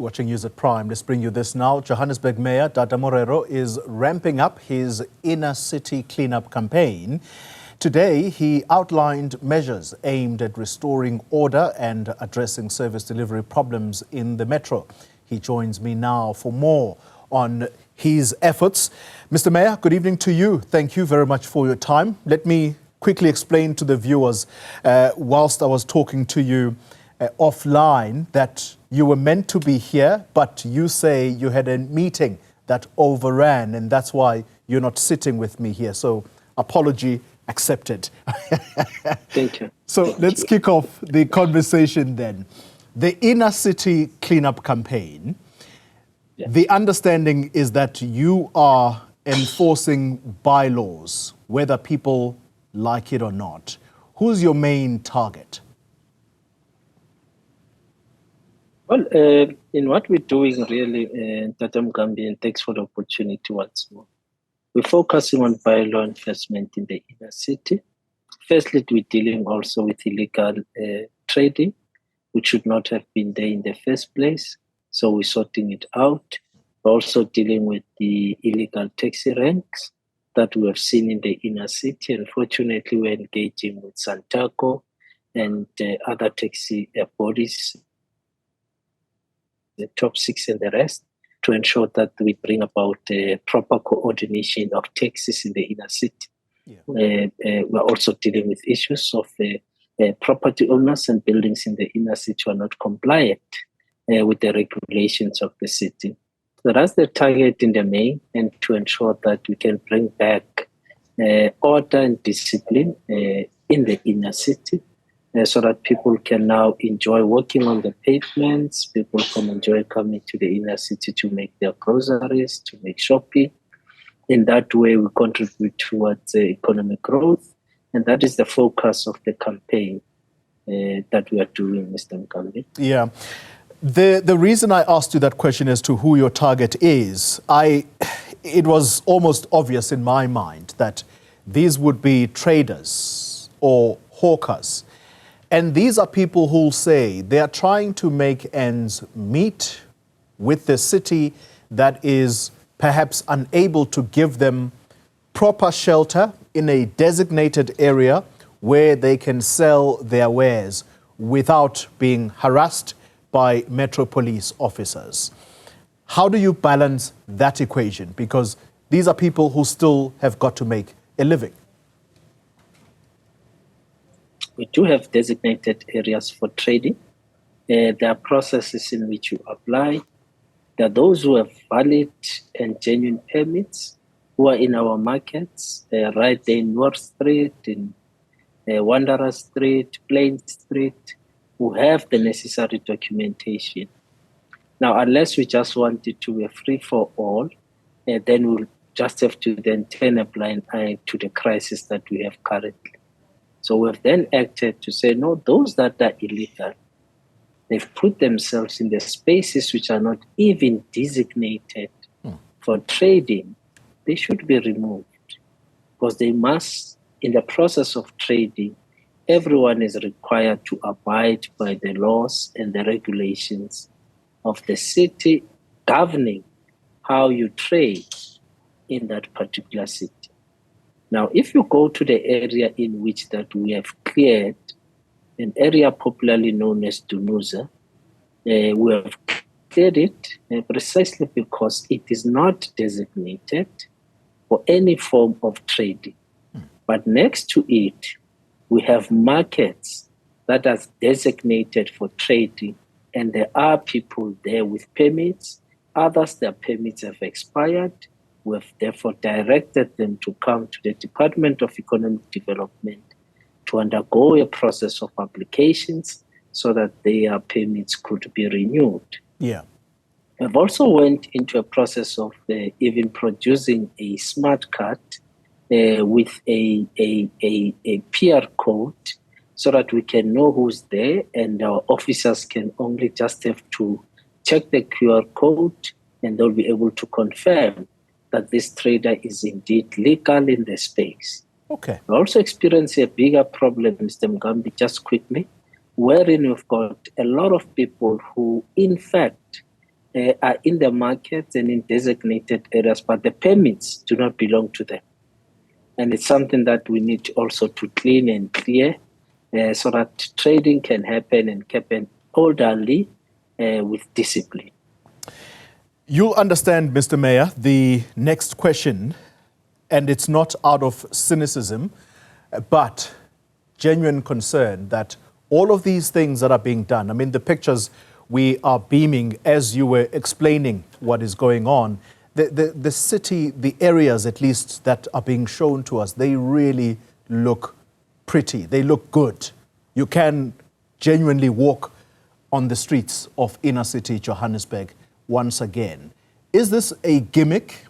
Watching News at Prime, let's bring you this now. Johannesburg Mayor Dada Morero is ramping up his inner city cleanup campaign. Today, he outlined measures aimed at restoring order and addressing service delivery problems in the metro. He joins me now for more on his efforts. Mr. Mayor, good evening to you. Thank you very much for your time. Let me quickly explain to the viewers, whilst I was talking to you offline, that you were meant to be here, but you say you had a meeting that overran, and that's why you're not sitting with me here. So apology accepted. Thank you. So let's kick off the conversation then. The inner city cleanup campaign, the understanding is that you are enforcing bylaws, whether people like it or not. Who's your main target? Well, in what we're doing really, Dada Mgambi, and thanks for the opportunity once more. We're focusing on bylaw enforcement in the inner city. Firstly, we're dealing also with illegal trading, which should not have been there in the first place. So we're sorting it out. We're also dealing with the illegal taxi ranks that we have seen in the inner city. Unfortunately, we're engaging with Santaco and other taxi bodies, the top six and the rest, to ensure that we bring about proper coordination of taxis in the inner city. We're also dealing with issues of property owners and buildings in the inner city who are not compliant with the regulations of the city. So that's the target in the main, and to ensure that we can bring back order and discipline in the inner city, so that people can now enjoy walking on the pavements, people can enjoy coming to the inner city to make their groceries, to make shopping. In that way, we contribute towards economic growth, and that is the focus of the campaign that we are doing, Mr. Mgambi. Yeah. The reason I asked you that question as to who your target is, it was almost obvious in my mind that these would be traders or hawkers. And these are people who say they are trying to make ends meet with the city that is perhaps unable to give them proper shelter in a designated area where they can sell their wares without being harassed by Metro Police officers. How do you balance that equation? Because these are people who still have got to make a living. We do have designated areas for trading. There are processes in which you apply. There are those who have valid and genuine permits who are in our markets, right there in North Street, in Wanderer Street, Plain Street, who have the necessary documentation. Now, unless we just want it to be free for all, then we'll just have to then turn a blind eye to the crisis that we have currently. So we've then acted to say, no, those that are illegal, they've put themselves in the spaces which are not even designated for trading. They should be removed, because they must, in the process of trading, everyone is required to abide by the laws and the regulations of the city governing how you trade in that particular city. Now, if you go to the area in which that we have cleared, an area popularly known as Dunuza, we have cleared it precisely because it is not designated for any form of trading. But next to it, we have markets that are designated for trading, and there are people there with permits. Others, their permits have expired. We have therefore directed them to come to the Department of Economic Development to undergo a process of applications so that their permits could be renewed. Yeah. We've also went into a process of even producing a smart card with a PR code so that we can know who's there, and our officers can only just have to check the QR code and they'll be able to confirm that this trader is indeed legal in the space. Okay. We also experience a bigger problem, Mr. Mgambi, just quickly, wherein we've got a lot of people who, in fact, are in the markets and in designated areas, but the permits do not belong to them. And it's something that we need also to clean and clear so that trading can happen and happen orderly with discipline. You'll understand, Mr. Mayor, the next question, and it's not out of cynicism, but genuine concern that all of these things that are being done, I mean, the pictures we are beaming as you were explaining what is going on, the city, the areas at least that are being shown to us, they really look pretty. They look good. You can genuinely walk on the streets of inner city Johannesburg once again. Is this a gimmick?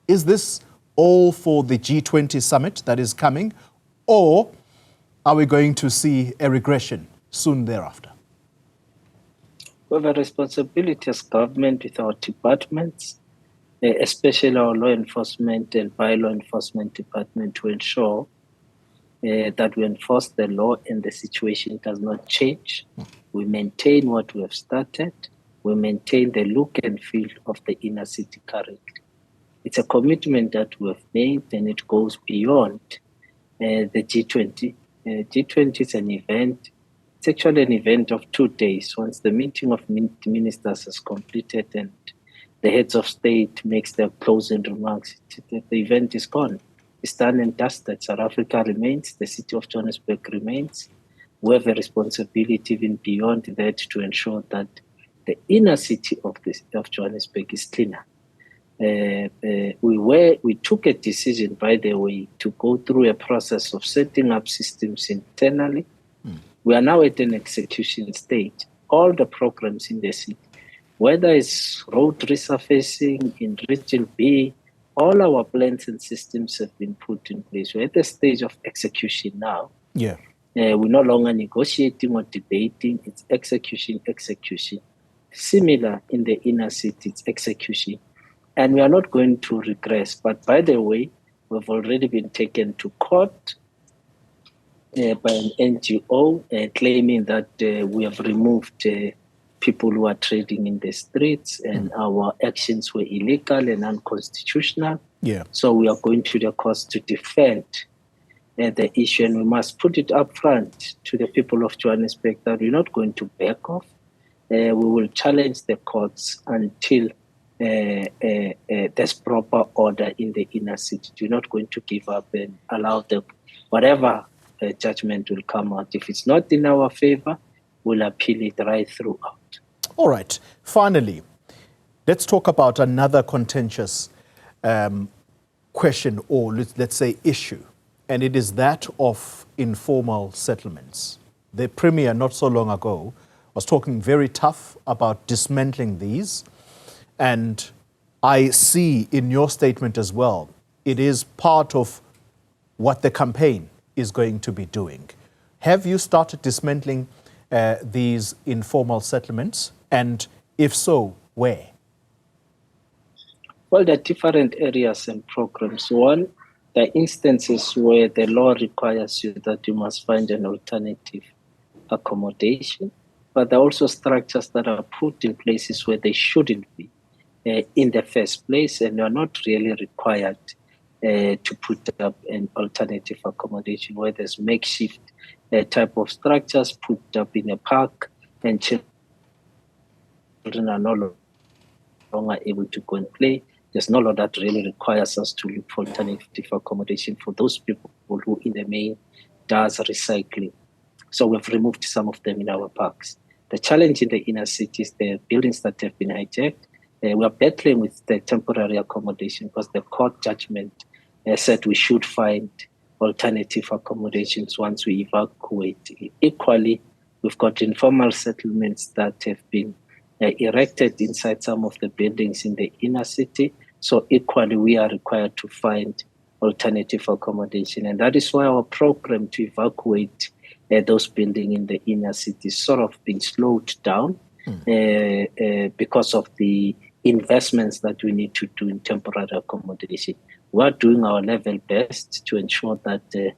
Is this all for the G20 summit that is coming? Or are we going to see a regression soon thereafter? We have a responsibility as government with our departments, especially our law enforcement and bylaw enforcement department, to ensure that we enforce the law and the situation does not change. We maintain what we have started. We maintain the look and feel of the inner city currently. It's a commitment that we have made, and it goes beyond the G20. G20 is an event. It's actually an event of 2 days. Once the meeting of ministers is completed and the heads of state makes their closing remarks, the event is gone. It's done and dusted. South Africa remains. The city of Johannesburg remains. We have a responsibility even beyond that to ensure that the inner city of Johannesburg is cleaner. We took a decision, by the way, to go through a process of setting up systems internally. We are now at an execution stage. All the programs in the city, whether it's road resurfacing in Region B, all our plans and systems have been put in place. We're at the stage of execution now. Yeah. We're no longer negotiating or debating. It's execution. Similar in the inner city, it's execution. And we are not going to regress. But by the way, we've already been taken to court by an NGO claiming that we have removed people who are trading in the streets and our actions were illegal and unconstitutional. Yeah. So we are going to the courts to defend the issue, and we must put it up front to the people of Johannesburg that we're not going to back off. We will challenge the courts until there's proper order in the inner city. We're not going to give up and allow whatever judgment will come out. If it's not in our favor, we'll appeal it right throughout. All right. Finally, let's talk about another contentious question, or let's say issue, and it is that of informal settlements. The Premier, not so long ago, was talking very tough about dismantling these, and I see in your statement as well, it is part of what the campaign is going to be doing. Have you started dismantling these informal settlements? And if so, where? Well, there are different areas and programs. One, there are instances where the law requires you that you must find an alternative accommodation. But there are also structures that are put in places where they shouldn't be in the first place, and are not really required to put up an alternative accommodation, where there's makeshift type of structures put up in a park, and children are no longer able to go and play. There's no law that really requires us to look for alternative accommodation for those people who in the main does recycling. So we've removed some of them in our parks. The challenge in the inner cities, the buildings that have been hijacked, we are battling with the temporary accommodation because the court judgment said we should find alternative accommodations once we evacuate. Equally, we've got informal settlements that have been erected inside some of the buildings in the inner city. So equally, we are required to find alternative accommodation. And that is why our program to evacuate those buildings in the inner city sort of been slowed down because of the investments that we need to do in temporary accommodation. We are doing our level best to ensure that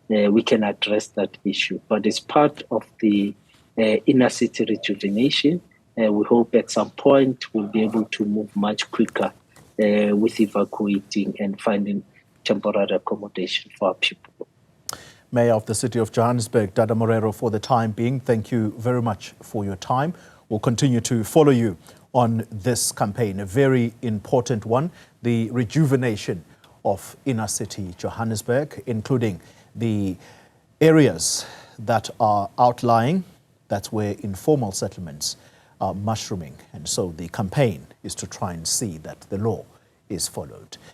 we can address that issue. But it's part of the inner city rejuvenation We hope at some point we'll be able to move much quicker with evacuating and finding temporary accommodation for our people. Mayor of the City of Johannesburg, Dada Morero, for the time being, thank you very much for your time. We'll continue to follow you on this campaign, a very important one, the rejuvenation of inner city Johannesburg, including the areas that are outlying. That's where informal settlements are mushrooming. And so the campaign is to try and see that the law is followed.